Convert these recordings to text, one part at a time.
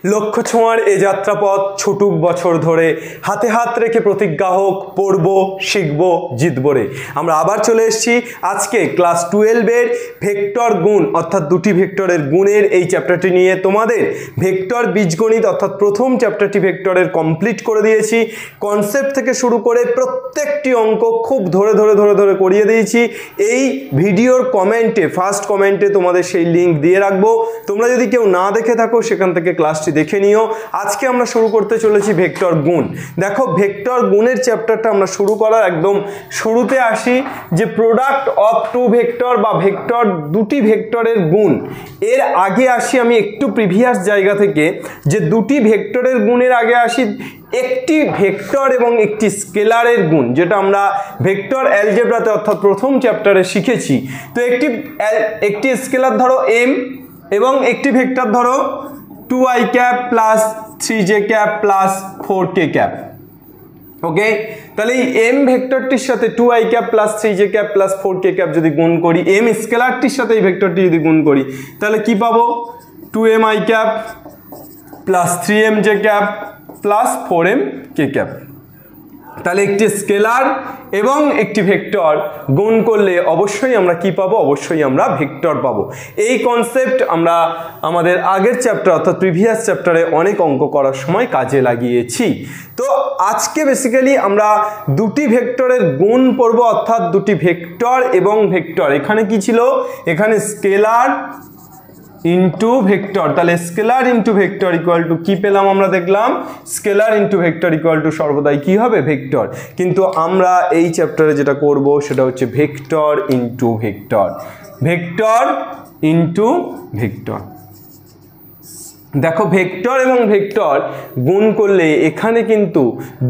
লক্ষ্য ছোঁয়ার এ যাত্রাপথ ছুটুক বছর ধরে, হাতে হাত রেখে প্রতিজ্ঞা হোক, পড়ব, শিখব, জিতব রে। আমরা আবার চলে এসেছি আজকে ক্লাস 12-এর ভেক্টর গুণ অর্থাৎ দুটি ভেক্টরের গুণের এই চ্যাপ্টারটি নিয়ে। তোমাদের ভেক্টর বীজগণিত অর্থাৎ প্রথম চ্যাপ্টারটি ভেক্টরের কমপ্লিট করে দিয়েছি। কনসেপ্ট থেকে শুরু করে প্রত্যেকটি অঙ্ক খুব ধরে করিয়ে দিয়েছি। এই ভিডিওর কমেন্টে, ফার্স্ট কমেন্টে তোমাদের সেই লিঙ্ক দিয়ে রাখবো। তোমরা যদি কেউ না দেখে থাকো সেখান থেকে ক্লাসটি দেখে নিও। আজকে আমরা শুরু করতে চলেছি ভেক্টর গুণ। দেখো, ভেক্টর গুণের চ্যাপ্টারটা আমরা শুরু করার একদম শুরুতে আসি যে প্রোডাক্ট অফ টু ভেক্টর বা ভেক্টর দুটি ভেক্টরের গুণ। এর আগে আসি আমি একটু প্রিভিয়াস জায়গা থেকে, যে দুটি ভেক্টরের গুণের আগে আসি একটি ভেক্টর এবং একটি স্কেলারের গুণ, যেটা আমরা ভেক্টর অ্যালজেব্রাতে অর্থাৎ প্রথম চ্যাপ্টারে শিখেছি। তো একটি স্কেলার ধরো m এবং একটি ভেক্টর ধরো 2i cap plus 3j cap plus 4k cap. Okay, তাহলে এই m ভেক্টরটির সাথে 2i cap plus 3j cap plus 4k cap যদি গুণ করি, m স্কেলারটির সাথে এই ভেক্টরটি যদি গুণ করি, তাহলে কি পাবো? 2mi cap plus 3mj cap plus 4mk cap. তাহলে একটি স্কেলার এবং একটি ভেক্টর গুণ করলে অবশ্যই আমরা কি পাবো? অবশ্যই আমরা ভেক্টর পাবো। এই কনসেপ্ট আমরা আমাদের আগের চ্যাপ্টার অর্থাৎ প্রিভিয়াস চ্যাপ্টারে অনেক অঙ্ক করার সময় কাজে লাগিয়েছি। তো আজকে বেসিক্যালি আমরা দুটি ভেক্টরের গুণ পড়ব, অর্থাৎ দুটি ভেক্টর এবং ভেক্টর। এখানে কি ছিল? এখানে স্কেলার ইন্টু ভেক্টর। তাহলে scalar into vector equal to কি পেলাম? আমরা দেখলাম scalar into vector equal to সর্বদাই কি হবে? ভেক্টর। কিন্তু আমরা এই চ্যাপ্টারে যেটা করব সেটা হচ্ছে vector into vector, vector into vector. দেখো, ভেক্টর এবং ভেক্টর গুণ করলে এখানে কিন্তু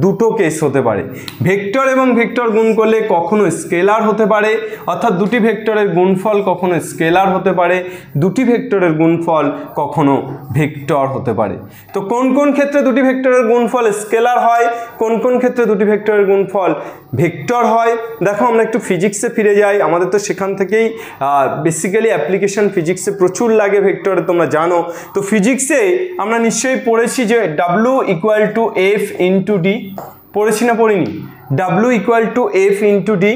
দুটো কেস হতে পারে। ভেক্টর এবং ভেক্টর গুণ করলে কখনো স্কেলার হতে পারে, অর্থাৎ দুটি ভেক্টরের গুণফল কখনো স্কেলার হতে পারে, দুটি ভেক্টরের গুণফল কখনো ভেক্টর হতে পারে। তো কোন কোন ক্ষেত্রে দুটি ভেক্টরের গুণফল স্কেলার হয়, কোন কোন ক্ষেত্রে দুটি ভেক্টরের গুণফল ভেক্টর হয়? দেখো, আমরা একটু ফিজিক্সে ফিরে যাই। আমাদের তো সেখান থেকেই বেসিক্যালি অ্যাপ্লিকেশন ফিজিক্সে প্রচুর লাগে ভেক্টরে, তোমরা জানো। তো ফিজিক্সে আমরা নিশ্চয়ই পড়েছি যে W equal to F into D. পড়েছি না পড়িনি? W equal to F into D.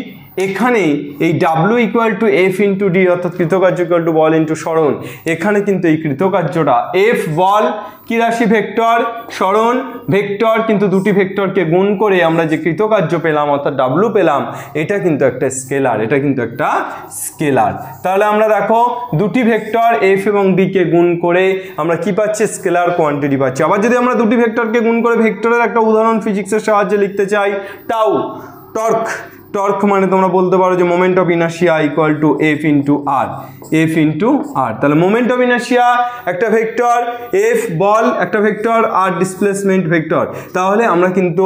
এখানে এই W equal to F into D অর্থাৎ কৃতকার্য ইকুয়াল টু বল ইন্টু সরণ। এখানে কিন্তু এই কৃতকার্যটা F বল, কি রাশি? ভেক্টর, সরণ ভেক্টর, কিন্তু দুটি ভেক্টরকে গুণ করে আমরা যে কৃতকার্য পেলাম অর্থাৎ W পেলাম, এটা কিন্তু একটা স্কেলার, এটা কিন্তু একটা স্কেলার। তাহলে আমরা দেখো দুটি ভেক্টর F এবং D কে গুণ করে আমরা কি পাচ্ছি? স্কেলার কোয়ান্টিটি পাচ্ছি। আবার যদি আমরা দুটি ভেক্টরকে গুণ করে ভেক্টরের একটা উদাহরণ ফিজিক্সের সাহায্যে লিখতে চাই, টাউ টর্ক। টর্ক মানে তোমরা বলতে পারো যে moment of inertia equal to F into R, F into R. তাহলে মোমেন্ট অফ ইনার্শিয়া একটা ভেক্টর, F বল একটা ভেক্টর, আর ডিসপ্লেসমেন্ট ভেক্টর। তাহলে আমরা কিন্তু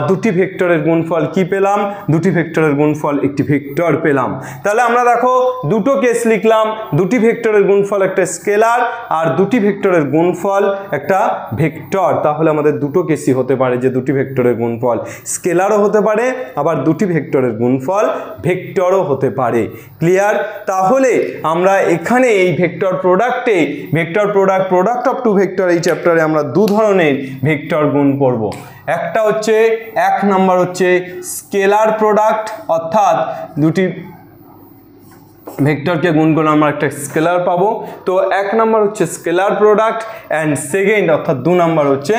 দুটি ভেক্টরের গুণফল কি পেলাম? দুটি ভেক্টরের গুণফল একটি ভেক্টর পেলাম। তাহলে আমরা দেখো দুটো কেস লিখলাম, দুটি ভেক্টরের গুণফল একটা স্কেলার আর দুটি ভেক্টরের গুণফল একটা ভেক্টর। তাহলে আমাদের দুটো কেসই হতে পারে যে দুটি ভেক্টরের গুণফল স্কেলারও হতে পারে, আবার দুটি ভেক্টরের গুণফল ভেক্টরও হতে পারে। ক্লিয়ার? তাহলে আমরা এখানে এই ভেক্টর প্রোডাক্টে প্রোডাক্ট অফ টু ভেক্টর এই চ্যাপ্টারে আমরা দু ধরনের ভেক্টর গুণ করব। একটা হচ্ছে, এক নাম্বার হচ্ছে স্কেলার প্রোডাক্ট, অর্থাৎ দুটি ভেক্টরকে গুণ করলে আমরা একটা স্কেলার পাবো। তো এক নাম্বার হচ্ছে স্কেলার প্রোডাক্ট অ্যান্ড সেকেন্ড অর্থাৎ দু নাম্বার হচ্ছে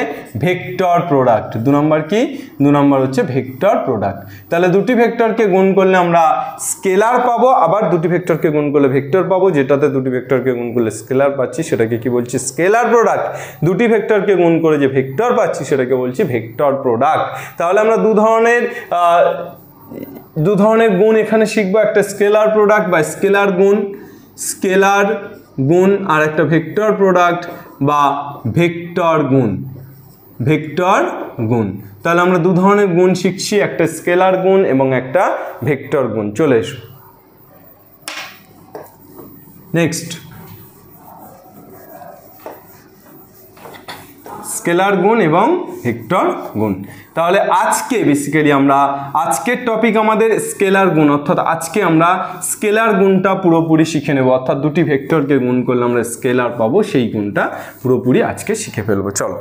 ভেক্টর প্রোডাক্ট। দু নাম্বার কি? দু নাম্বার হচ্ছে ভেক্টর প্রোডাক্ট। তাহলে দুটি ভেক্টরকে গুণ করলে আমরা স্কেলার পাবো, আবার দুটি ভেক্টরকে গুণ করলে ভেক্টর পাবো। যেটাতে দুটি ভেক্টরকে গুণ করলে স্কেলার পাচ্ছি সেটাকে কি বলছি? Scalar product. দুটি ভেক্টরকে গুণ করে যে ভেক্টর পাচ্ছি সেটাকে বলছি ভেক্টর প্রোডাক্ট। তাহলে আমরা দু ধরনের গুণ এখানে শিখবো, একটা স্কেলার প্রোডাক্ট বা স্কেলার গুণ, আর একটা ভেক্টর প্রোডাক্ট বা ভেক্টর গুণ। তাহলে আমরা দু ধরনের গুণ শিখছি, একটা স্কেলার গুণ এবং একটা ভেক্টর গুণ। চলে এসো নেক্সট। স্কেলার গুণ এবং ভেক্টর গুণ। তাহলে আজকে বেসিক্যালি আমরা আজকের টপিক আমাদের স্কেলার গুণ, অর্থাৎ আজকে আমরা স্কেলার গুণটা পুরোপুরি শিখে নেব, অর্থাৎ দুটি ভেক্টরকে গুণ করলে আমরা স্কেলার পাবো, সেই গুণটা পুরোপুরি আজকে শিখে ফেলবো। চলো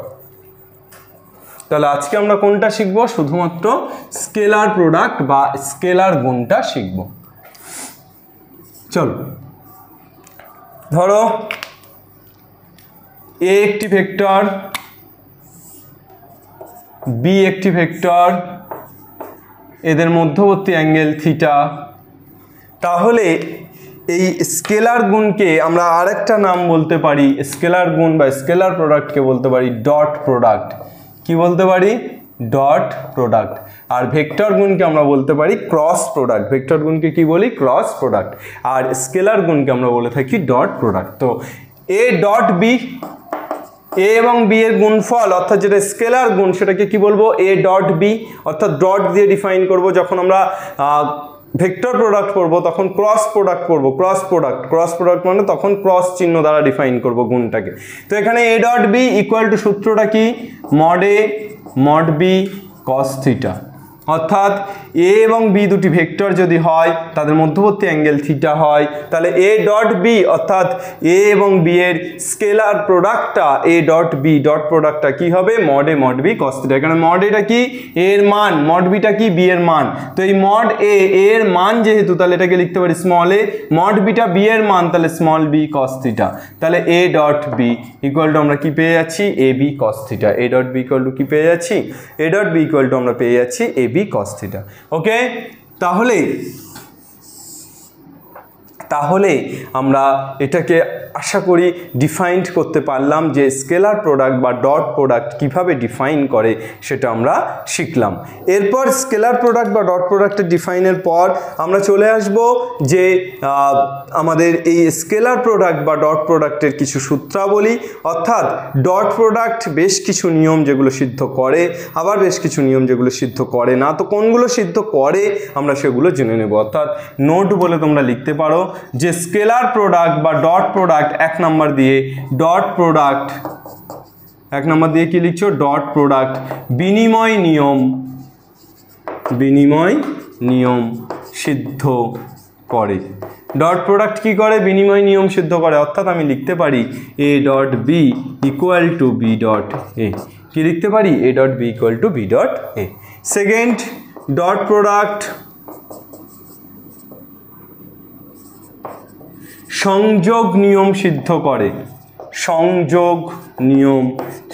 তাহলে আজকে আমরা কোনটা শিখবো? শুধুমাত্র স্কেলার প্রোডাক্ট বা স্কেলার গুণটা শিখবো। চলো ধরো এ একটি ভেক্টর, বি একটি ভেক্টর, এদের মধ্যবর্তী অ্যাঙ্গেল থিটা। তাহলে এই স্কেলার গুণকে আমরা আরেকটা নাম বলতে পারি, স্কেলার গুণ বা স্কেলার প্রোডাক্টকে বলতে পারি ডট প্রোডাক্ট। কি বলতে পারি? Dot product. আর ভেক্টর গুণকে আমরা বলতে পারি ক্রস প্রোডাক্ট। ভেক্টর গুণকে কি বলি? Cross product. আর স্কেলার গুণকে আমরা বলে থাকি ডট প্রোডাক্ট। তো এ ডট বি, এ এবং বি এর গুণফল অর্থাৎ যেটা স্কেলার গুণ সেটাকে কি বলবো? এ ডট বি, অর্থাৎ ডট দিয়ে ডিফাইন করব। যখন আমরা ভেক্টর প্রোডাক্ট করব তখন ক্রস প্রোডাক্ট করব। ক্রস প্রোডাক্ট মানে তখন ক্রস চিহ্ন দ্বারা ডিফাইন করব গুণটাকে। তো এখানে a dot B equal to সূত্রটা কি? মড এ মড বি কস থিটা। অর্থাৎ এ এবং বি দুটি ভেক্টর যদি হয় তাদের মধ্যবর্তী অ্যাঙ্গেল থিটা হয়, তাহলে এ ডট বি অর্থাৎ এ এবং বি এর স্কেলার প্রোডাক্টটা এ ডট বি ডট প্রোডাক্টটা কি হবে? মড এ মড বি কস থিটা। এখানে মড এটা কি? এর মান, মড বিটা কি? বি এর মান। তো এই মড এ এর মান যেহেতু, তাহলে এটাকে লিখতে পারি small A, mod beta B এর মান, তাহলে স্মল বি কস থিটা। তাহলে এ ডট বি ইকুয়াল টু আমরা কি পেয়ে যাচ্ছি? A B cos theta. A dot B equal to কি পেয়ে যাচ্ছি? A dot B equal to আমরা পেয়ে যাচ্ছি A B cos theta. Okay, তাহলে আমরা এটাকে আশা করি ডিফাইন্ড করতে পারলাম যে স্কেলার প্রোডাক্ট বা ডট প্রোডাক্ট কিভাবে ডিফাইন করে সেটা আমরা শিখলাম। এরপর স্কেলার প্রোডাক্ট বা ডট প্রোডাক্টের ডিফাইনের পর আমরা চলে আসব যে আমাদের এই স্কেলার প্রোডাক্ট বা ডট প্রোডাক্টের কিছু সূত্রাবলী, অর্থাৎ ডট প্রোডাক্ট বেশ কিছু নিয়ম যেগুলো সিদ্ধ করে, আবার বেশ কিছু নিয়ম যেগুলো সিদ্ধ করে না। তো কোনগুলো সিদ্ধ করে আমরা সেগুলো জেনে নেব। অর্থাৎ নোট বলে তোমরা লিখতে পারো যে স্কেলার প্রোডাক্ট বা ডট প্রোডাক্ট এক নাম্বার দিয়ে ডট প্রোডাক্ট, এক নাম্বার দিয়ে কি লিখছো? ডট প্রোডাক্ট বিনিময় নিয়ম সিদ্ধ করে। ডট প্রোডাক্ট কি করে? বিনিময় নিয়ম সিদ্ধ করে। অর্থাৎ আমি লিখতে পারি এ dot B equal to b dot a. কি লিখতে পারি? এ dot B equal to b dot a. Second, dot product সংযোগ নিয়ম সিদ্ধ করে। সংযোগ নিয়ম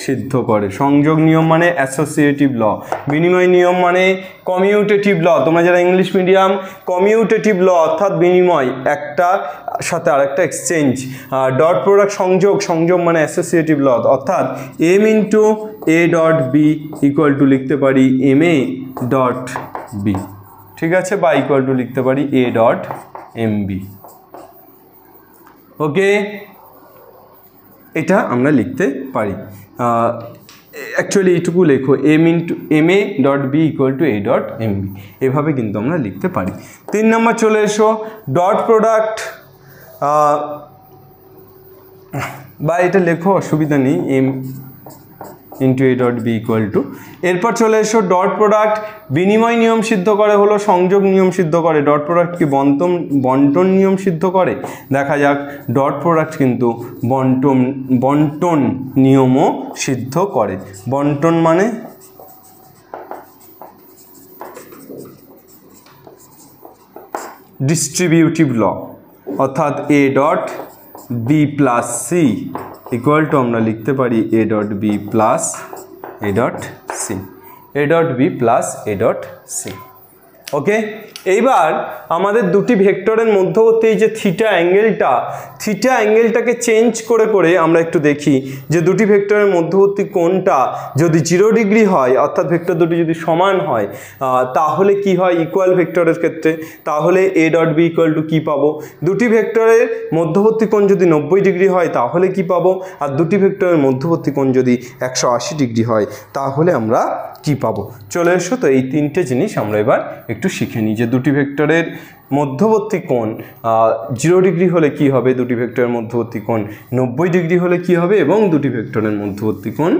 সিদ্ধ করে। সংযোগ নিয়ম মানে অ্যাসোসিয়েটিভ ল। বিনিময় নিয়ম মানে কমিউটেটিভ ল। তোমরা যারা ইংলিশ মিডিয়াম, কমিউটেটিভ ল অর্থাৎ বিনিময়, একটা সাথে আরেকটা এক্সচেঞ্জ। ডট প্রোডাক্ট সংযোগ মানে অ্যাসোসিয়েটিভ ল, অর্থাৎ m into a dot B equal to লিখতে পারি এম এ ডট বি, ঠিক আছে, বা ইকুয়াল টু লিখতে পারি এ ডট এম বি। ওকে, এটা আমরা লিখতে পারি। অ্যাকচুয়ালি এইটুকু লেখো m a dot B equal to A dot m b, এভাবে কিন্তু আমরা লিখতে পারি। 3 নম্বর চলে এসো, ডট প্রোডাক্ট বা এটা লেখো, অসুবিধা নেই, m into a dot B equal to. এরপর চলে এসো ডট প্রোডাক্ট বিনিময় নিয়ম সিদ্ধ করে হলো সংযোগ নিয়ম সিদ্ধ করে। ডট প্রোডাক্ট কি বন্টন নিয়ম সিদ্ধ করে? দেখা যাক, ডট প্রোডাক্ট কিন্তু বন্টন নিয়মও সিদ্ধ করে। বন্টন মানে ডিস্ট্রিবিউটিভ ল, অর্থাৎ A dot B plus C equal to আমরা লিখতে পারি এ dot B plus A dot C, A dot B plus A dot C. Okay, এইবার আমাদের দুটি ভেক্টরের মধ্যবর্তী এই যে থিটা অ্যাঙ্গেলটাকে চেঞ্জ করে আমরা একটু দেখি যে দুটি ভেক্টরের মধ্যবর্তী কোণটা যদি 0 ডিগ্রি হয়, অর্থাৎ ভেক্টর দুটি যদি সমান হয়, তাহলে কি হয় ইকুয়াল ভেক্টরের ক্ষেত্রে? তাহলে এ ডট বি ইকুয়াল টু কী পাবো? দুটি ভেক্টরের মধ্যবর্তী কোণ যদি 90 ডিগ্রি হয় তাহলে কি পাবো? আর দুটি ভেক্টরের মধ্যবর্তী কোণ যদি 180 ডিগ্রি হয় তাহলে আমরা কি পাবো? চলে এসো, তো এই 3টে জিনিস আমরা এবার একটু শিখে নিই যে দুটি ভেক্টরের মধ্যবর্তী কোণ 0 ডিগ্রি হলে কি হবে, দুটি ভেক্টরের মধ্যবর্তী কোণ 90 ডিগ্রি হলে কি হবে, এবং দুটি ভেক্টরের মধ্যবর্তী কোণ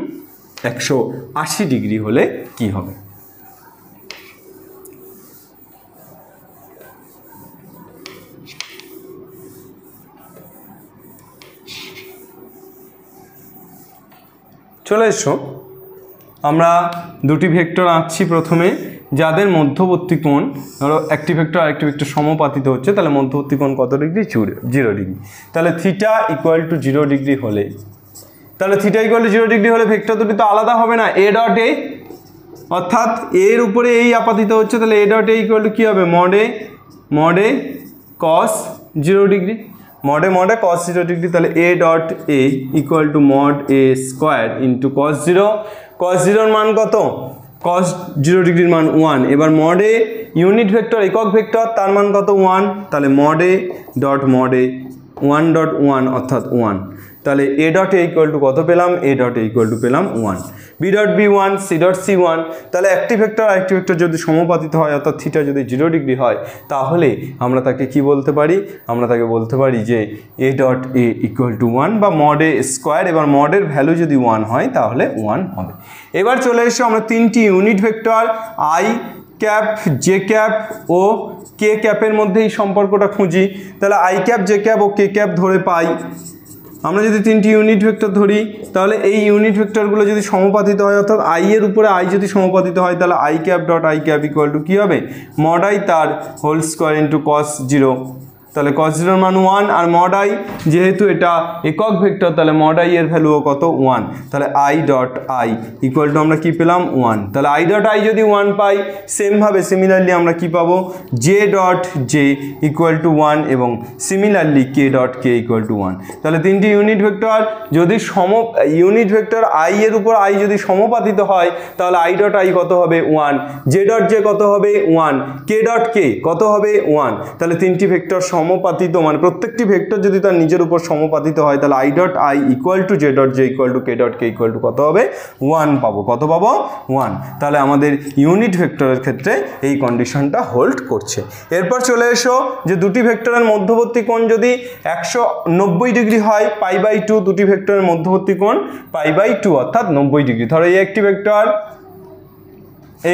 180 ডিগ্রি হলে কি হবে? চলে এসো, আমরা দুটি ভেক্টর আঁকছি প্রথমে, যাদের মধ্যবর্তী কোণ, ধরো একটি ভেক্টর আরেকটি ভেক্টর সমাপতিত হচ্ছে, তাহলে মধ্যবর্তী কোণ কত ডিগ্রি? 0 ডিগ্রি। তাহলে থিটা ইকুয়াল টু 0 ডিগ্রি হলে, তাহলে থিটা ইকুয়াল টু 0 ডিগ্রি হলে ভেক্টর দুটি তো আলাদা হবে না, এ ডট এ, অর্থাৎ এর উপরে এই আপাতিত হচ্ছে, তাহলে এ ডট এ ইকুয়াল টু কী হবে? Mod A cos 0 degree, mod A cos 0 degree. তাহলে এ dot A equal to mod A square into cos 0। Cos 0-র মান কত? কস 0 ডিগ্রির মান 1। এবার মডে ইউনিট ভেক্টর, একক ভেক্টর, তার মান কত? 1। তাহলে মডে 1.1 অর্থাৎ 1। তাহলে এ ডট এ ইকুয়াল টু কত পেলাম? এ ডট এ ইকুয়াল টু পেলাম 1। B dot B 1, c dot c 1। তাহলে একটি ভেক্টর আরেকটি ভেক্টর যদি সমাপতিত হয়, অর্থাৎ থিটা যদি 0 ডিগ্রি হয়, তাহলে আমরা তাকে কি বলতে পারি? আমরা তাকে বলতে পারি যে A dot A equal two 1 বা মড এ স্কোয়ার। এবার মডের ভ্যালু যদি 1 হয় তাহলে 1 হবে। এবার চলে এসো আমরা তিনটি unit vector I cap, J cap ও কে ক্যাপের মধ্যে এই সম্পর্কটা খুঁজি। তাহলে আই ক্যাপ, জে ক্যাপ ও কে ক্যাপ ধরে পাই। আমরা যদি তিনটি ইউনিট ভেক্টর ধরি, তাহলে এই ইউনিট ভেক্টরগুলো যদি সমাপতিত হয়, অর্থাৎ আই এর উপরে আই যদি সমাপতিত হয়, তাহলে I cap dot I cap equal to কী হবে? মড আই তার হোল স্কোয়ার ইন্টু কস 0। তাহলে cos 0 এর মান 1 আর mod i যেহেতু এটা একক ভেক্টর তাহলে mod i এর ভ্যালুও কত 1 তাহলে i dot i equal to আমরা কি পেলাম 1 তাহলে i ডট i যদি 1 পাই সেম ভাবে সিমিলারলি আমরা কি পাবো j dot j equal two 1 এবং similarly k dot k equal two 1 তাহলে তিনটি ইউনিট ভেক্টর যদি ইউনিট ভেক্টর i এর উপর i যদি সমপাতিত হয় তাহলে i ডট i কত হবে 1 j ডট j কত হবে 1 k ডট k কত হবে 1 তাহলে তিনটি ভেক্টর সমপাতিত মানে প্রত্যেকটি ভেক্টর যদি তার নিজের উপর সমপাতিত হয় তাহলে i dot i equal to j dot j equal to k dot k equal to কত হবে 1 পাবো কত পাবো 1 তাহলে আমাদের ইউনিট ভেক্টরের ক্ষেত্রে এই কন্ডিশনটা হোল্ড করছে এরপর চলে এসো যে দুটি ভেক্টরের মধ্যবর্তী কোণ যদি 190 ডিগ্রি হয় পাই বাই 2 দুটি ভেক্টরের মধ্যবর্তী কোণ পাই বাই 2 অর্থাৎ 90 ডিগ্রি ধরো এই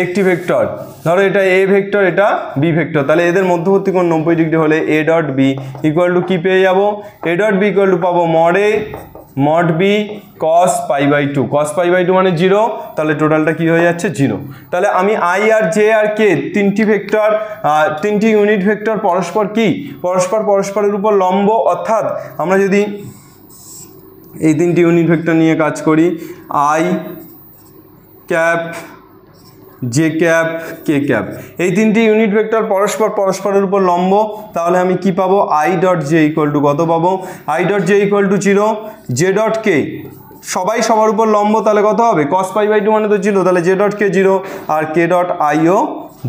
একটি ভেক্টর ধরো এটা a ভেক্টর এটা b ভেক্টর তাহলে এদের মধ্যবর্তী কোণ 90 ডিগ্রি হলে a dot b equal to কি পেয়ে যাব a dot b equal to পাবো mod b cos pi by 2 cos pi by 2 মানে 0 তাহলে টোটালটা কি হয়ে যাচ্ছে 0 তাহলে আমি i আর j আর k তিনটি ভেক্টর তিনটি ইউনিট ভেক্টর পরস্পরের উপর লম্ব অর্থাৎ আমরা যদি এই তিনটি ইউনিট ভেক্টর নিয়ে কাজ করি i cap j cap k cap এই তিনটি ইউনিট ভেক্টর পরস্পরের উপর লম্ব তাহলে আমি কি পাবো i dot j equal to কত পাবো i dot j equal to 0 j dot k সবাই সবার উপর লম্ব তাহলে কত হবে cos পাই বাই 2 মানে তো 0 তাহলে j ডট k 0 আর k ডট i ও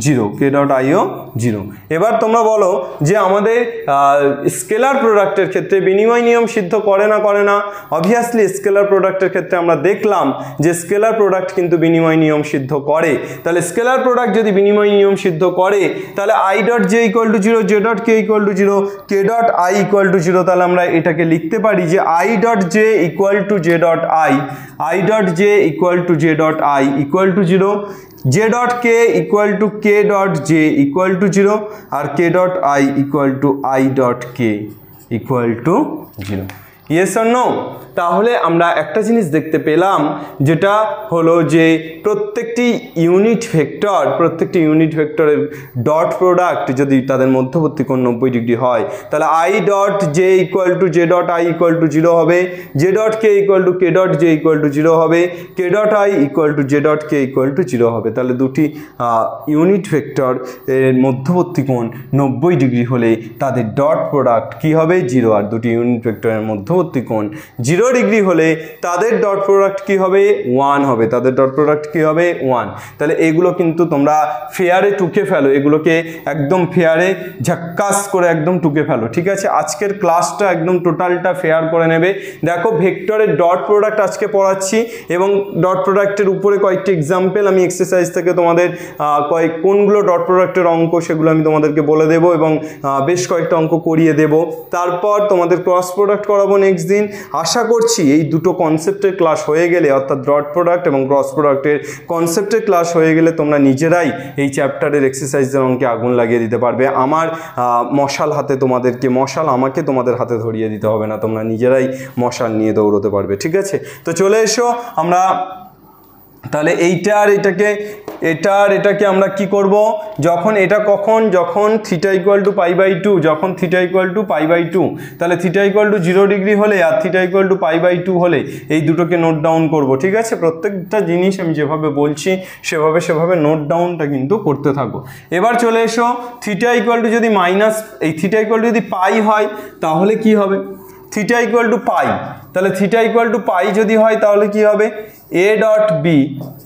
0 k ডট i ও 0 এবার তোমরা বলো যে আমাদের স্কেলার প্রোডাক্টের ক্ষেত্রে বিনিময় নিয়ম সিদ্ধ করে না অবভিয়াসলি স্কেলার প্রোডাক্টের ক্ষেত্রে আমরা দেখলাম যে স্কেলার প্রোডাক্ট কিন্তু বিনিময় নিয়ম সিদ্ধ করে তাহলে স্কেলার প্রোডাক্ট যদি বিনিময় নিয়ম সিদ্ধ করে তাহলে i dot j equal to 0 j dot k equal to 0 k dot i equal to 0 তাহলে আমরা এটাকে লিখতে পারি যে i dot j equal to j dot i dot j equal to j dot i equal to 0 j dot k equal to k dot j equal to 0 আর k dot i equal to i dot k equal to 0 yes or no তাহলে আমরা একটা জিনিস দেখতে পেলাম যেটা হলো যে প্রত্যেকটি ইউনিট ভেক্টরের ডট প্রোডাক্ট যদি তাদের মধ্যবর্তী কোণ 90 ডিগ্রি হয় তাহলে i dot j equal to j dot i equal to 0 হবে j dot k equal to k dot j equal to 0 হবে k dot i equal to j dot k equal to 0 হবে তাহলে দুটি unit vector এর মধ্যবর্তী কোণ 90 degree হলে তাদের ডট প্রোডাক্ট কি হবে 0 আর দুটি ইউনিট ভেক্টরের মধ্যবর্তী কোণ 0 ডিগ্রি হলে তাদের ডট প্রোডাক্ট কি হবে 1 হবে তাদের ডট প্রোডাক্ট কি হবে 1 তাহলে এগুলো কিন্তু তোমরা ফেয়ারে টুকে ফেলো এগুলোকে একদম ফেয়ারে ঝাক্কাস করে একদম টুকে ফেলো ঠিক আছে আজকের ক্লাসটা একদম টোটালটা ফেয়ার করে নেবে দেখো ভেক্টরের ডট প্রোডাক্ট আজকে পড়াচ্ছি এবং ডট প্রোডাক্টের উপরে কয়েকটি এক্সাম্পল আমি এক্সারসাইজ থেকে তোমাদের কোনগুলো ডট প্রোডাক্টের অঙ্ক সেগুলো আমি তোমাদেরকে বলে দেবো এবং বেশ কয়েকটা অঙ্ক করিয়ে দেব তারপর তোমাদের ক্রস প্রোডাক্ট করাবো নেক্সট দিন। আশা করছি এই দুটো কনসেপ্টের ক্লাস হয়ে গেলে, অর্থাৎ ডট প্রোডাক্ট এবং ক্রস প্রোডাক্টের কনসেপ্টের ক্লাস হয়ে গেলে তোমরা নিজেরাই এই চ্যাপ্টারের এক্সারসাইজের অঙ্কে আগুন লাগিয়ে দিতে পারবে। আমার মশাল হাতে তোমাদেরকে, মশাল আমাকে তোমাদের হাতে ধরিয়ে দিতে হবে না, তোমরা নিজেরাই মশাল নিয়ে দৌড়তে পারবে। ঠিক আছে, তো চলে এসো আমরা তাহলে এটাকে আমরা কি করব, যখন এটা যখন theta equal to pi by two, যখন theta equal to pi by two, তাহলে থিটা ইকুয়াল টু 0 ডিগ্রি হলে আর theta equal to pi by two হলে এই দুটোকে নোট ডাউন করব। ঠিক আছে, প্রত্যেকটা জিনিস আমি যেভাবে বলছি সেভাবে নোট ডাউনটা কিন্তু করতে থাকো। এবার চলে এসো, থিটা ইকুয়াল টু যদি এই থিটা ইকুয়াল টু যদি পাই হয় তাহলে কি হবে, থিটা ইকুয়াল টু পাই, তাহলে থিটা ইকুয়াল টু পাই যদি হয় তাহলে কি হবে, a dot B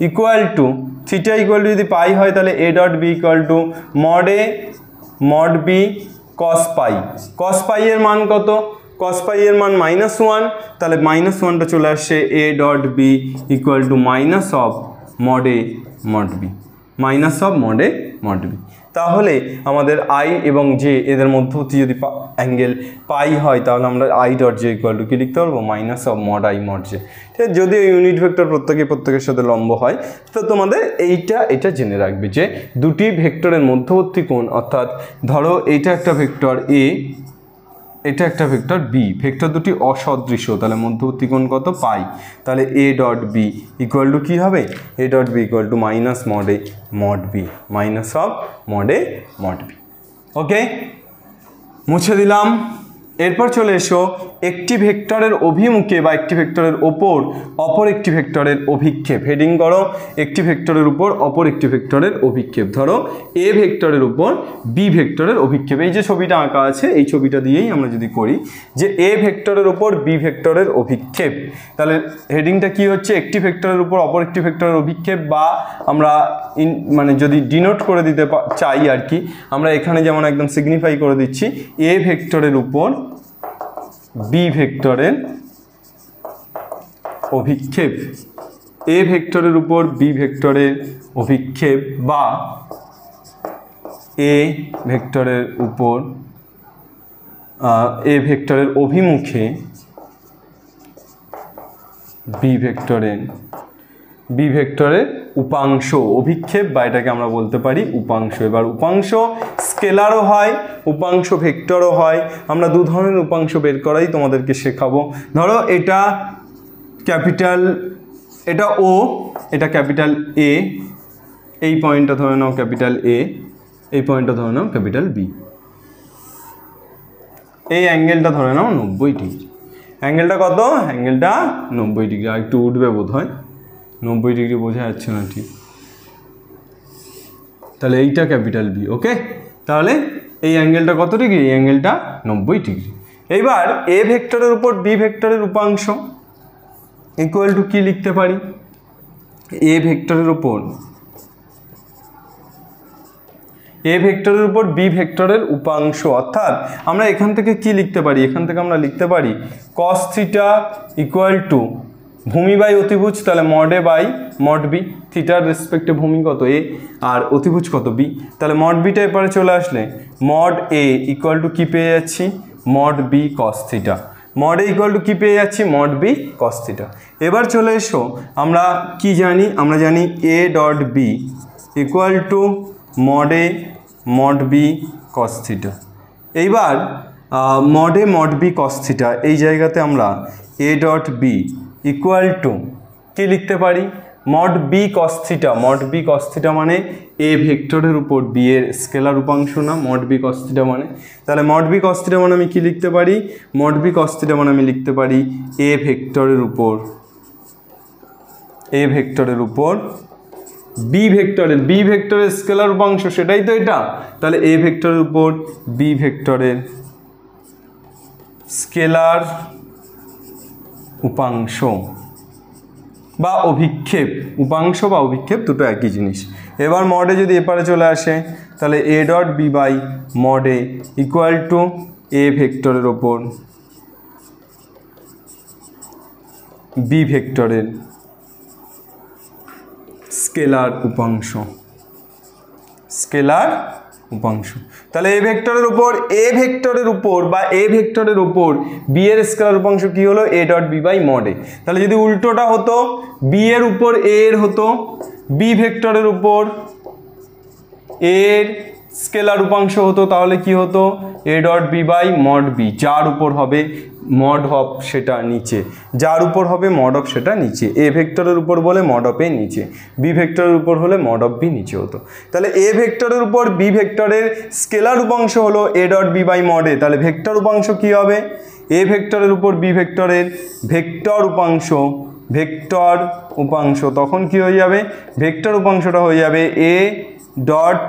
equal to, theta equal to যদি পাই হয় তাহলে a dot B equal to mod B cos pi. Cos pi এর মান কত, কস পাই এর মান -1, তাহলে -1টা চলে আসছে a dot B equal to minus of mod A mod B, minus of mod A mod b. তাহলে আমাদের আই এবং জে এদের মধ্যবর্তী যদি অ্যাঙ্গেল পাই হয় তাহলে আমরা I dot J equal to কী লিখতে পারবো, minus of mod I mod J. ঠিক আছে, যদি ইউনিট ভেক্টর প্রত্যেকের সাথে লম্ব হয় তো তোমাদের এটা জেনে রাখবে যে দুটি ভেক্টরের মধ্যবর্তী কোণ, অর্থাৎ ধরো এটা একটা ভেক্টর এ, এটা একটা ভেক্টর বি, ভেক্টর দুটি অসদৃশ, তাহলে মধ্যবর্তী কোণ কত, পাই, তাহলে এ ডট বি ইকুয়াল টু কী হবে, A dot B equal to minus mod A mod B, minus of mod A mod B. Okay, মুছে দিলাম। এরপর চলে এসো, একটি ভেক্টরের অভিমুখে বা একটি ভেক্টরের ওপর অপর একটি ভেক্টরের অভিক্ষেপ। হেডিং করো, একটি ভেক্টরের উপর অপর একটি ভেক্টরের অভিক্ষেপ। ধরো এ ভেক্টরের উপর বি ভেক্টরের অভিক্ষেপ, এই যে ছবিটা আঁকা আছে এই ছবিটা দিয়েই আমরা যদি করি যে এ ভেক্টরের উপর বি ভেক্টরের অভিক্ষেপ, তাহলে হেডিংটা কি হচ্ছে, একটি ভেক্টরের উপর অপর একটি ভেক্টরের অভিক্ষেপ, বা আমরা মানে যদি ডিনোট করে দিতে চাই আর কি, আমরা এখানে যেমন একদম সিগনিফাই করে দিচ্ছি, এ ভেক্টরের উপর বি ভেক্টরের অভিক্ষেপ, এ ভেক্টরের উপর বি ভেক্টরের অভিক্ষেপ, বা এ ভেক্টরের উপর এ ভেক্টরের অভিমুখে বি ভেক্টরের উপাংশ অভিক্ষেপ, বা এটাকে আমরা বলতে পারি উপাংশ। এবার উপাংশ স্কেলারও হয়, উপাংশ ভেক্টরও হয়। আমরা দু ধরনের উপাংশ বের করাই তোমাদেরকে শেখাবো। ধরো এটা ক্যাপিটাল, এটা ও, এটা ক্যাপিটাল এ, এই পয়েন্টটা ধরে নাও ক্যাপিটাল এ, এই পয়েন্টটা ধরে নাও ক্যাপিটাল বি, এই অ্যাঙ্গেলটা ধরে নাও 90 ডিগ্রি। অ্যাঙ্গেলটা কত, অ্যাঙ্গেলটা 90 ডিগ্রি, আর একটু উঠবে বোধ হয়, 90 ডিগ্রি বোঝা যাচ্ছে না ঠিক, তাহলে এইটা ক্যাপিটাল বি। ওকে, তাহলে এই অ্যাঙ্গেলটা কত ডিগ্রি, এই অ্যাঙ্গেলটা 90 ডিগ্রি। এইবার এ ভেক্টরের উপর বি ভেক্টরের উপাংশ ইকুয়াল টু কি লিখতে পারি, এ ভেক্টরের উপর বি ভেক্টরের উপাংশ, অর্থাৎ আমরা এখান থেকে কি লিখতে পারি, এখান থেকে আমরা লিখতে পারি cos থিটা ইকুয়াল টু ভূমি বাই অতিভুজ, তাহলে mod A by mod b, থিটার রেসপেক্টে ভূমি কত এ আর অতিভুজ কত বি, তাহলে মড বিটা এরপরে চলে আসলে মড এ ইকুয়াল টু কী পেয়ে যাচ্ছি, mod B cos theta, mod A equal to কী পেয়ে যাচ্ছি, মড বি কস থিটা। এবার চলে এসো, আমরা কি জানি, আমরা জানি A dot B equal to mod A mod B cos theta. এইবার মড এ মড বি কস থিটা, এই জায়গাতে আমরা A dot B equal to কী লিখতে পারি, mod B cos theta. Mod B cos theta মানে এ ভেক্টরের উপর বি এর স্কেলার উপাংশ না, মড বি কস থিটা মানে, তাহলে মড বি কস থিটা মানে আমি কি লিখতে পারি, মড বি কস থিটা মানে আমি লিখতে পারি এ ভেক্টরের উপর বি ভেক্টরের স্কেলার উপাংশ, সেটাই তো এটা, তাহলে এ ভেক্টরের উপর বি ভেক্টরের স্কেলার উপাংশ বা অভিক্ষেপ, উপাংশ বা অভিক্ষেপ দুটো একই জিনিস। এবার মডে যদি এপারে চলে আসে তাহলে এ dot B by mod A equal to A ভেক্টরের ওপর বি ভেক্টরের স্কেলার উপাংশ। তাহলে এ ভেক্টরের উপর বা এ ভেক্টরের উপর বি এর স্কেলার উপাংশ কি হলো এ ডট বি বাই মড এ। তাহলে যদি উল্টোটা হতো বি এর উপর এ এর হতো বি ভেক্টরের উপর এর স্কেলার উপাংশ হতো তাহলে কি হতো A dot B by mod B, যার উপর হবে মড অফ সেটা নিচে, যার উপর হবে মড অফ সেটা নিচে। এ ভেক্টরের উপর বলে মড অফ এ নিচে, বি ভেক্টরের উপর হলে মড অফ বি নিচে হতো। তাহলে এ ভেক্টরের উপর বি ভেক্টরের স্কেলার উপাংশ হলো এ ডট বি বাই মড এ। তাহলে ভেক্টর উপাংশ কি হবে এ ভেক্টরের উপর বি ভেক্টরের ভেক্টর উপাংশ তখন কি হয়ে যাবে ভেক্টর উপাংশটা হয়ে যাবে A dot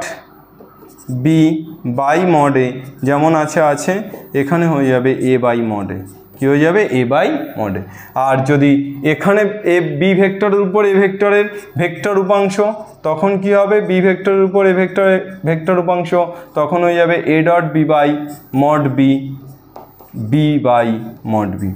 B by mod A, যেমন আছে এখানে হয়ে যাবে এ বাই মড এ, কি হয়ে যাবে এ বাই মড এ। আর যদি এখানে এ বি ভেক্টরের উপর এ ভেক্টরের ভেক্টর উপাংশ তখন কি হবে বি ভেক্টরের উপর এ ভেক্টরের ভেক্টর উপাংশ তখন হয়ে যাবে A dot B by mod B, B by mod B.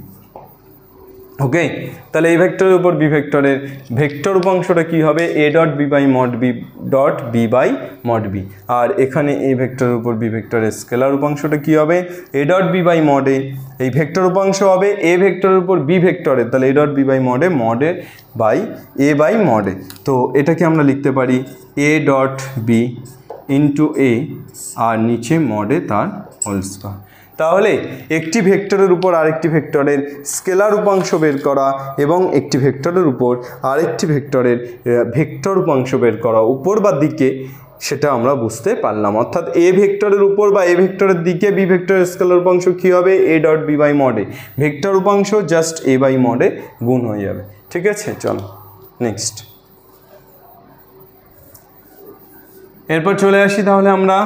Okay, তাহলে এই ভেক্টরের উপর বি ভেক্টরের ভেক্টর উপাংশটা কি হবে A dot B by mod B dot B by mod B. আর এখানে এই ভেক্টরের উপর বি ভেক্টরের স্কেলার উপাংশটা কি হবে A dot B by mod A. এই ভেক্টর উপাংশ হবে এ ভেক্টরের উপর বি ভেক্টরের, তাহলে এ dot B by mod A by A by mod A. তো এটাকে আমরা লিখতে পারি এ ডট বি ইন্টু এ আর নিচে মড এ তার হোল স্কয়ার। তাহলে একটি ভেক্টরের উপর আরেকটি ভেক্টরের স্কেলার উপাংশ বের করা এবং একটি ভেক্টরের উপর আরেকটি ভেক্টরের ভেক্টর উপাংশ বের করা উপর বা দিকে, সেটা আমরা বুঝতে পারলাম। অর্থাৎ এ ভেক্টরের উপর বা এ ভেক্টরের দিকে বি ভেক্টরের স্কেলার উপাংশ কী হবে A dot B by mod A, vector উপাংশ just A by mod A গুণ হয়ে যাবে। ঠিক আছে, চলো নেক্সট। এরপর চলে আসি তাহলে আমরা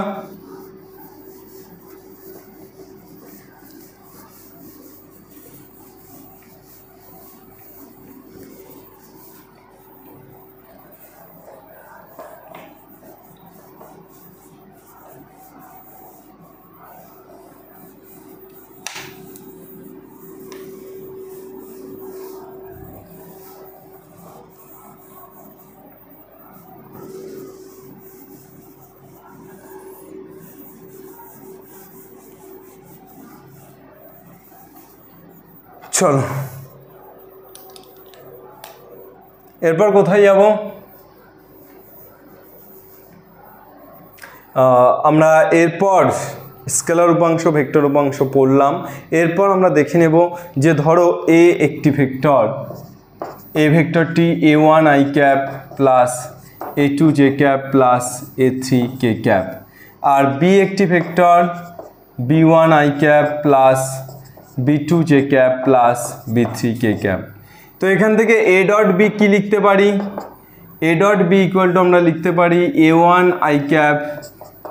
চলো এরপর কোথায় যাব আমরা এরপর স্কেলার উপাংশ ভেক্টর উপাংশ পড়লাম। এরপর আমরা দেখে নেব যে ধরো এ একটি ভেক্টর, এ ভেক্টরটি A one i cap plus A two j cap plus A three k cap, আর বি একটি vector B one i cap plus B two j cap plus B three k cap. তো এখান থেকে A dot B কী লিখতে পারি এ dot B equal to আমরা লিখতে পারি A one i cap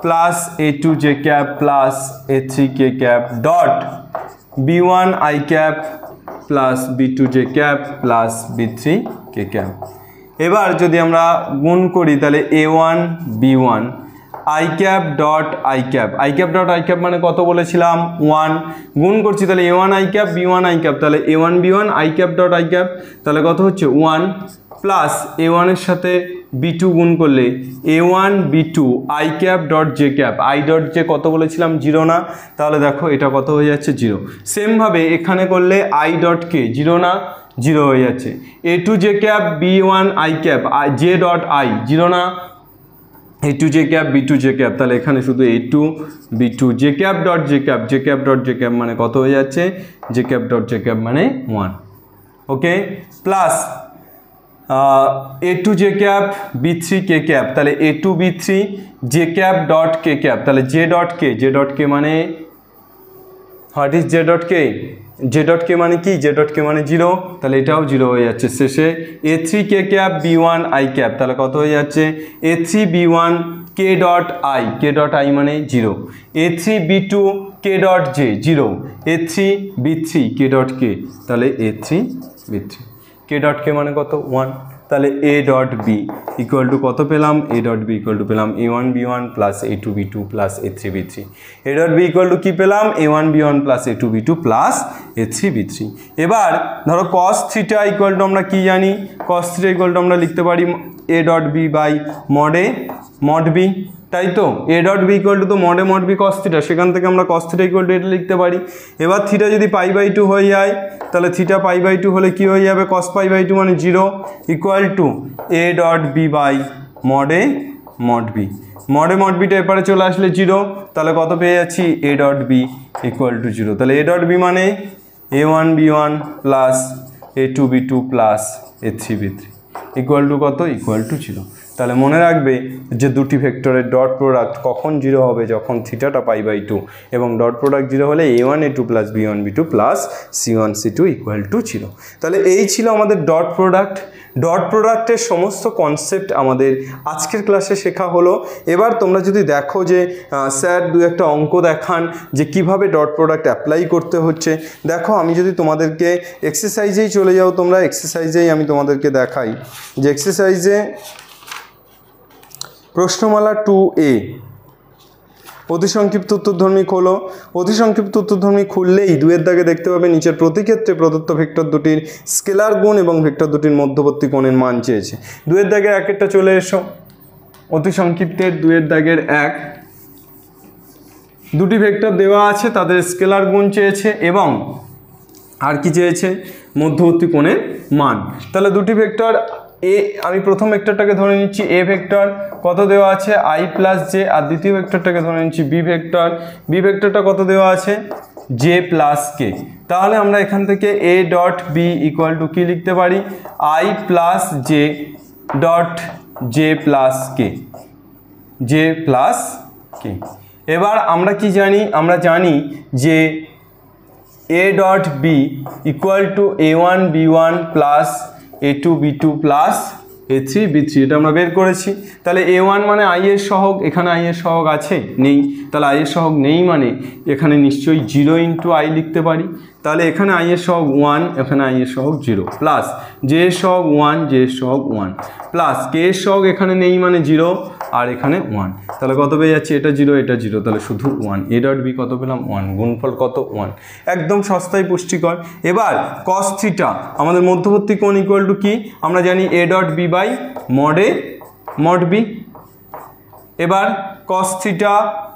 plus A two j cap plus A three k cap dot B one i cap plus B two j cap plus B three k cap. এবার যদি আমরা গুণ করি তাহলে A one B one i cap dot I cap, i cap dot I cap মানে কত বলেছিলাম 1, গুণ করছি তাহলে A one i cap B one i cap, তাহলে A one B one i cap dot I cap তাহলে কত হচ্ছে 1 প্লাস এ ওয়ানের সাথে বি টু গুণ করলে A one B two i cap dot j cap, i dot j কত বলেছিলাম 0 না, তাহলে দেখো এটা কত হয়ে যাচ্ছে 0। সেমভাবে এখানে করলে আই ডট কে 0 না, 0 হয়ে যাচ্ছে। A two j cap B one i cap j dot i 0 না, A two j cap B two j cap, তাহলে এখানে শুধু A two B two j cap dot j cap, J cap dot j cap মানে কত হয়ে যাচ্ছে j cap dot j cap মানে 1। Okay, plus A two j cap B three k cap, তাহলে A two B three j cap dot k cap, তাহলে j dot k মানে what is j dot k, j dot k মানে কি J dot k মানে 0, তাহলে এটাও 0 হয়ে যাচ্ছে। শেষে A three k cap B one i cap, তাহলে কত হয়ে যাচ্ছে A three B one k dot i মানে 0, A three B two k dot j 0, A three B three k dot k, তাহলে A three B three k dot k মানে কত 1, তাহলে এ dot B equal to কত পেলাম এ dot B equal to পেলাম A one B one plus A two B two plus A three B three, A dot B equal to কী পেলাম A one B one plus A two B two plus A three B three. এবার ধরো cos theta equal to আমরা কী জানি, cos theta equal to আমরা লিখতে পারি এ dot B by mod A mod B, তাই তো A dot B equal to তো মডে মড বি কস থিটা, সেখান থেকে আমরা কস থিটা ইকুয়াল টু এটা লিখতে পারি। এবার থিটা যদি π/2 হয়ে যায় তাহলে থিটা π/2 হলে কি হয়ে যাবে, cos π/2 মানে 0 equal to A dot B by মডে মড বি। মডে মড বিটা এপারে চলে আসলে 0, তাহলে কত পেয়ে যাচ্ছি A dot B equal to 0। তাহলে এ ডট বি মানে a1b1 plus a2b2 plus a3b3 equal to কত, ইকুয়াল টু 0। তাহলে মনে রাখবে যে দুটি ভেক্টরের ডট প্রোডাক্ট কখন 0 হবে, যখন থিটাটা π/2 এবং ডট প্রোডাক্ট 0 হলে a1a2 plus b1b2 plus c1c2 equal to 0। তাহলে এই ছিল আমাদের ডট প্রোডাক্ট। ডট প্রোডাক্টের সমস্ত কনসেপ্ট আমাদের আজকের ক্লাসে শেখা হলো। এবার তোমরা যদি দেখো যে স্যার দু একটা অঙ্ক দেখান যে কিভাবে ডট প্রোডাক্ট অ্যাপ্লাই করতে হচ্ছে, দেখো আমি যদি তোমাদেরকে এক্সারসাইজেই চলে যাও, তোমরা এক্সারসাইজেই আমি তোমাদেরকে দেখাই যে এক্সারসাইজে প্রশ্নমালা 2A অতি সংক্ষিপ্ত উত্তরধর্মী খোলো। অতি সংক্ষিপ্ত উত্তরধর্মী খুললেই 2 দাগে দেখতে পাবে নিচের প্রতি ক্ষেত্রে প্রদত্ত ভেক্টর দুটির স্কেলার গুণ এবং ভেক্টর দুটির মধ্যবর্তী কোণের মান চেয়েছে। 2 দাগের 1-এরটা চলে এসো। অতি সংক্ষিপ্তের 2 দাগের 1, দুটি ভেক্টর দেওয়া আছে, তাদের স্কেলার গুণ চেয়েছে এবং আর কি চেয়েছে, মধ্যবর্তী কোণের মান। তাহলে দুটি ভেক্টর এ, আমি প্রথম ভেক্টরটাকে ধরে নিচ্ছি এ ভেক্টর, কত দেওয়া আছে i প্লাস জে, আর দ্বিতীয় ভেক্টরটাকে ধরে নিচ্ছি বি ভেক্টর, বি ভেক্টরটা কত দেওয়া আছে জে প্লাস কে। তাহলে আমরা এখান থেকে A dot B equal to কী লিখতে পারি, i plus j dot j plus k, j plus k. এবার আমরা কি জানি, আমরা জানি যে A dot B equal to a1b1 plus a2b2 plus a3b3, এটা আমরা বের করেছি। তাহলে a1 মানে i এর সহগ, এখানে i এর সহগ আছে নেই, তাহলে i এর সহগ নেই মানে এখানে নিশ্চয়ই 0 ইন্টু i লিখতে পারি। তাহলে এখানে i এর সহগ 1, এখানে i এর সহগ 0, প্লাস j এর সহগ 1, j এর সহগ 1, প্লাস k এর সহগ এখানে নেই মানে 0 আর এখানে 1। তাহলে কত পেয়ে যাচ্ছে, এটা 0 এটা 0, তাহলে শুধু 1। এ ডট বি কত পেলাম 1, গুণফল কত 1, একদম সস্তায় পুষ্টিকর। এবার cos থিটা আমাদের মধ্যবর্তী কোণ ইকুয়াল টু কি, আমরা জানি এ ডট বি বাই মডে মড বি। এবার cos theta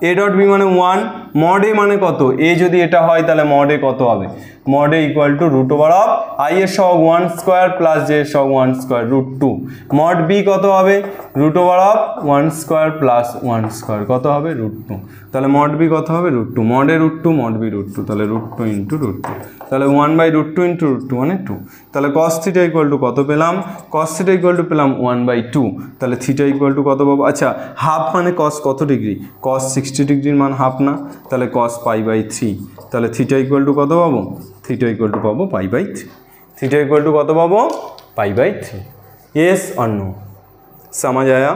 A dot B মানে 1, মড এ মানে কত, এ যদি এটা হয় তাহলে মড এ কত হবে, mod A equal to root over of i এর সহগ 1 স্কোয়ার প্লাস j এর সহগ 1 স্কোয়ার রুট 2, মড বি কত হবে root over of 1 square plus 1 square কত হবে রুট 2। তাহলে মড বি কত হবে root 2, mod A root 2, mod B root 2, তাহলে রুট 2 ইন্টু রুট 2, তাহলে 1/√2 ইন্টু রুট 2 মানে 2। তাহলে cos থিটা ইকুয়াল টু কত পেলাম, cos থিটা ইকুয়াল টু পেলাম 1/2। তাহলে থিটা ইকুয়াল টু কত পাবো, আচ্ছা হাফ মানে cos কত ডিগ্রি, cos 60 ডিগ্রির মান হাফ না, তাহলে cos π/3। তাহলে থিটা ইকুয়াল টু কত পাবো, থিটা ইকুয়াল টু পাবো π/3, থিটা ইকুয়াল টু কত পাবো π/3। येस और नो, समझ आया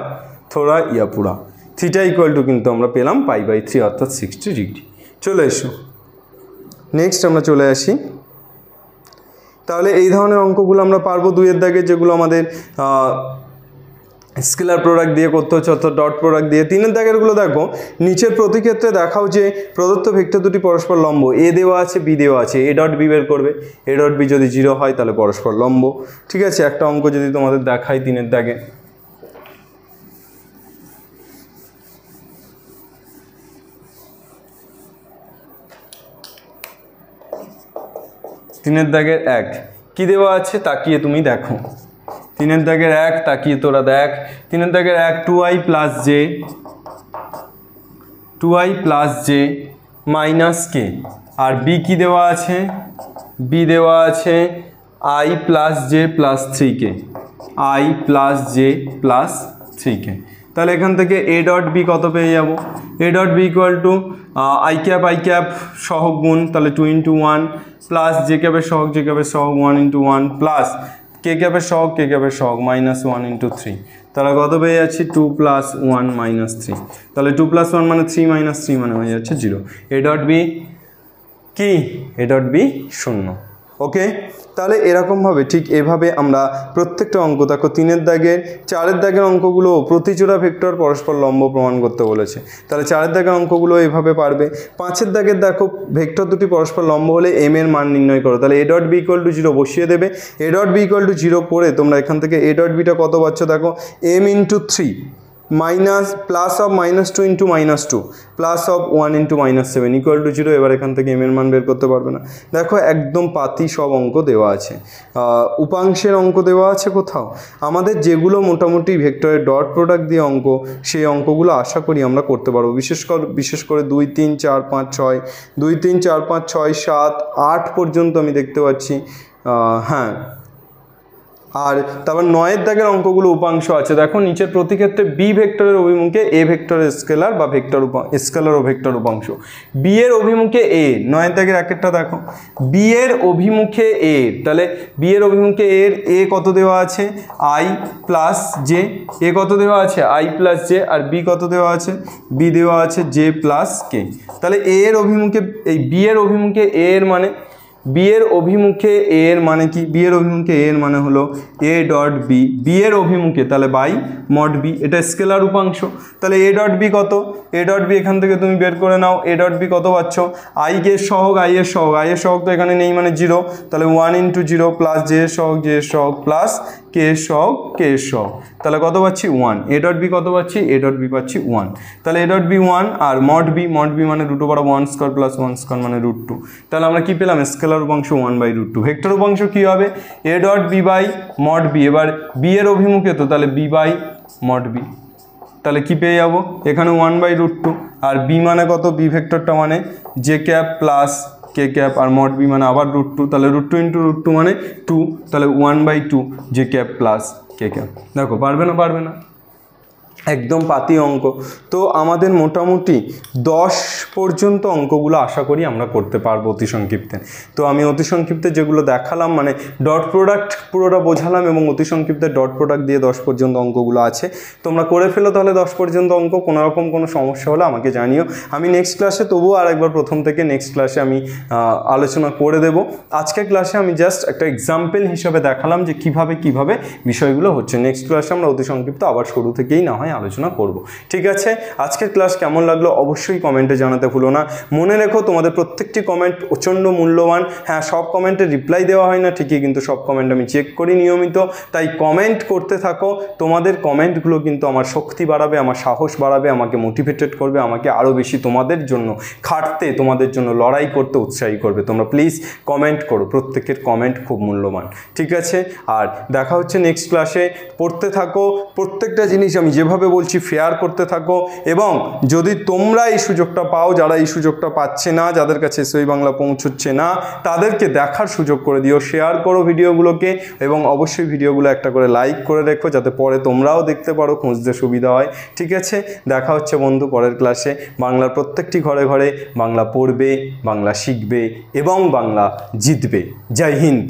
थोड़ा या पूरा। থিটা ইকুয়াল টু কিন্তু আমরা পেলাম π/3 অর্থাৎ 60 ডিগ্রি। চলে এসো নেক্সট আমরা চলে আসি। তাহলে এই ধরনের অঙ্কগুলো আমরা পারবো 2 দাগে, যেগুলো আমাদের স্কেলার প্রোডাক্ট দিয়ে করতে হচ্ছে অর্থাৎ ডট প্রোডাক্ট দিয়ে। 3 দাগেরগুলো দেখো, নিচের প্রতি ক্ষেত্রে দেখাও যে প্রদত্ত ভেক্টর দুটি পরস্পর লম্ব, এ দেওয়া আছে বি দেওয়া আছে, এ ডট বি বের করবে, এ ডট বি যদি 0 হয় তাহলে পরস্পর লম্ব। ঠিক আছে, একটা অঙ্ক যদি তোমাদের দেখাই 3 দাগে, 3 দাগের 1 কি দেওয়া আছে তাকিয়ে তুমি দেখো, 3 দাগের 1 তাকিয়ে তোরা দেখ। 3 দাগের 1 2i প্লাস জে মাইনাস কে, আর বি কি দেওয়া আছে, বি দেওয়া আছে i plus J plus 3k, i plus J plus 3k। তাহলে এখান থেকে এ ডট বি কত পেয়ে যাব, A dot B equal to i cap সহগ গুণ, তাহলে 2 ইন্টু 1 প্লাস জে ক্যাপের সহগ 1 ইন্টু 1 প্লাস কে ক্যাপের সহগ মাইনাস 1 ইন্টু 3। তাহলে কত পেয়ে যাচ্ছি 2 প্লাস 1 মাইনাস 3। তাহলে 2 প্লাস 1 মানে 3 মাইনাস 3 মানে হয়ে যাচ্ছে 0। এ ডট বি কি, এ ডট বি 0। ওকে, তাহলে এরকমভাবে ঠিক এভাবে আমরা প্রত্যেকটা অঙ্ক দেখো 3 দাগের 4 দাগের অঙ্কগুলো প্রতিজোড়া ভেক্টর পরস্পর লম্ব প্রমাণ করতে বলেছে, তাহলে 4 দাগের অঙ্কগুলো এভাবে পারবে। 5 দাগের দেখো ভেক্টর দুটি পরস্পর লম্ব হলে এম এর মান নির্ণয় করো, তাহলে এ ডট বি ইকুয়াল টু 0 বসিয়ে দেবে। A dot B equal to 0 করে তোমরা এখান থেকে এ ডট বিটা কত পাচ্ছ দেখো, m into 3 minus plus of -2 into -2 plus of 1 into -7 equal to 0। এবার এখান থেকে এম এর মান বের করতে পারবে না। দেখো একদম পাতি সব অঙ্ক দেওয়া আছে, উপাংশের অঙ্ক দেওয়া আছে কোথাও। আমাদের যেগুলো মোটামুটি ভেক্টরের ডট প্রোডাক্ট দিয়ে অঙ্ক, সেই অঙ্কগুলো আশা করি আমরা করতে পারবো। বিশেষ করে 2 3 4 5 6 2 3 4 5 6 7 8 পর্যন্ত আমি দেখতে পাচ্ছি। হ্যাঁ, আর তারপর 9-এর দাগের অঙ্কগুলো উপাংশ আছে। দেখো নিচের প্রতি ক্ষেত্রে বি ভেক্টরের অভিমুখে এ ভেক্টরের স্কেলার বা স্কেলার ও ভেক্টর উপাংশ। বি এর অভিমুখে এ, 9-এর দাগের একটা দেখো, বি এর অভিমুখে এ, তাহলে বি এর অভিমুখে এর এ কত দেওয়া আছে, আই প্লাস জে। এ কত দেওয়া আছে, আই প্লাস জে। আর বি কত দেওয়া আছে, বি দেওয়া আছে জে প্লাস কে। তাহলে এ এর অভিমুখে, এই বি এর অভিমুখে এ এর মানে, বি এর অভিমুখে এ এর মানে কি, বি এর অভিমুখে এ এর মানে হলো এ ডট বি, বি এর অভিমুখে তাহলে বাই মড বি, এটা স্কেলার উপাংশ। তাহলে এ ডট বি কত, এ ডট বি এখান থেকে তুমি বের করে নাও। এ ডট বি কত পাচ্ছ, আই কে সহগ, আই এর সহগ, আই এর সহগ তো এখানে নেই মানে 0, তাহলে 1 ইন্টু 0 প্লাস জে এর সহগ, জে এর সহগ প্লাস কে এর সহগ, কে এর সহগ, তাহলে কত পাচ্ছি 1। এ ডট বি কত পাচ্ছি, এ ডট বি পাচ্ছি 1। তাহলে এ ডট বি 1 আর মড বি মানে √1² প্লাস 1² মানে √2। তাহলে আমরা কি পেলাম, স্কেলার উপাংশ 1/√2। ভেক্টর উপাংশ কি হবে, A dot B by mod B. এবার বি এর অভিমুখে তো তাহলে বি বাই মড বি, তাহলে কি পেয়ে যাবো এখানে 1/√2। আর বি মানে কত, বি ভেক্টরটা মানে জে ক্যাপ প্লাস কে ক্যাপ, আর মড বি মানে আবার √2, তাহলে √2 ইন্টু √2 মানে 2, তাহলে 1/2 জে ক্যাপ প্লাস কে ক্যাপ। দেখো পারবে না, পারবে না, একদম পাতি অঙ্ক। তো আমাদের মোটামুটি 10 পর্যন্ত অঙ্কগুলো আশা করি আমরা করতে পারবো অতি সংক্ষিপ্তে। তো আমি অতি সংক্ষিপ্তে যেগুলো দেখালাম, মানে ডট প্রোডাক্ট পুরোটা বোঝালাম এবং অতি সংক্ষিপ্তে ডট প্রোডাক্ট দিয়ে 10 পর্যন্ত অঙ্কগুলো আছে, তোমরা করে ফেলো তাহলে 10 পর্যন্ত অঙ্ক। কোনোরকম কোনো সমস্যা হলে আমাকে জানিও, আমি নেক্সট ক্লাসে তবুও আরেকবার প্রথম থেকে নেক্সট ক্লাসে আমি আলোচনা করে দেব। আজকের ক্লাসে আমি জাস্ট একটা এক্সাম্পল হিসাবে দেখালাম যে কিভাবে বিষয়গুলো হচ্ছে। নেক্সট ক্লাসে আমরা অতি সংক্ষিপ্ত আবার শুরু থেকেই না হয় আলোচনা করব। ঠিক আছে, আজকের ক্লাস কেমন লাগলো অবশ্যই কমেন্টে জানাতে ভুলো না। মনে রেখো তোমাদের প্রত্যেকটি কমেন্ট প্রচণ্ড মূল্যবান। হ্যাঁ, সব কমেন্টে রিপ্লাই দেওয়া হয় না ঠিকই, কিন্তু সব কমেন্ট আমি চেক করি নিয়মিত। তাই কমেন্ট করতে থাকো, তোমাদের কমেন্টগুলো কিন্তু আমার শক্তি বাড়াবে, আমার সাহস বাড়াবে, আমাকে মোটিভেটেড করবে, আমাকে আরও বেশি তোমাদের জন্য খাটতে, তোমাদের জন্য লড়াই করতে উৎসাহী করবে। তোমরা প্লিজ কমেন্ট করো, প্রত্যেকের কমেন্ট খুব মূল্যবান। ঠিক আছে, আর দেখা হচ্ছে নেক্সট ক্লাসে। পড়তে থাকো, প্রত্যেকটা জিনিস আমি যেভাবে বলছি শেয়ার করতে থাকো। এবং যদি তোমরা এই সুযোগটা পাও, যারা এই সুযোগটা পাচ্ছে না, যাদের কাছে এসওই বাংলা পৌঁছচ্ছে না, তাদেরকে দেখার সুযোগ করে দিও, শেয়ার করো ভিডিওগুলোকে, এবং অবশ্যই ভিডিওগুলো একটা করে লাইক করে রেখো যাতে পরে তোমরাও দেখতে পারো, খুঁজতে সুবিধা হয়। ঠিক আছে, দেখা হচ্ছে বন্ধু পরের ক্লাসে। বাংলার প্রত্যেকটি ঘরে ঘরে বাংলা পড়বে, বাংলা শিখবে এবং বাংলা জিতবে। জয় হিন্দ।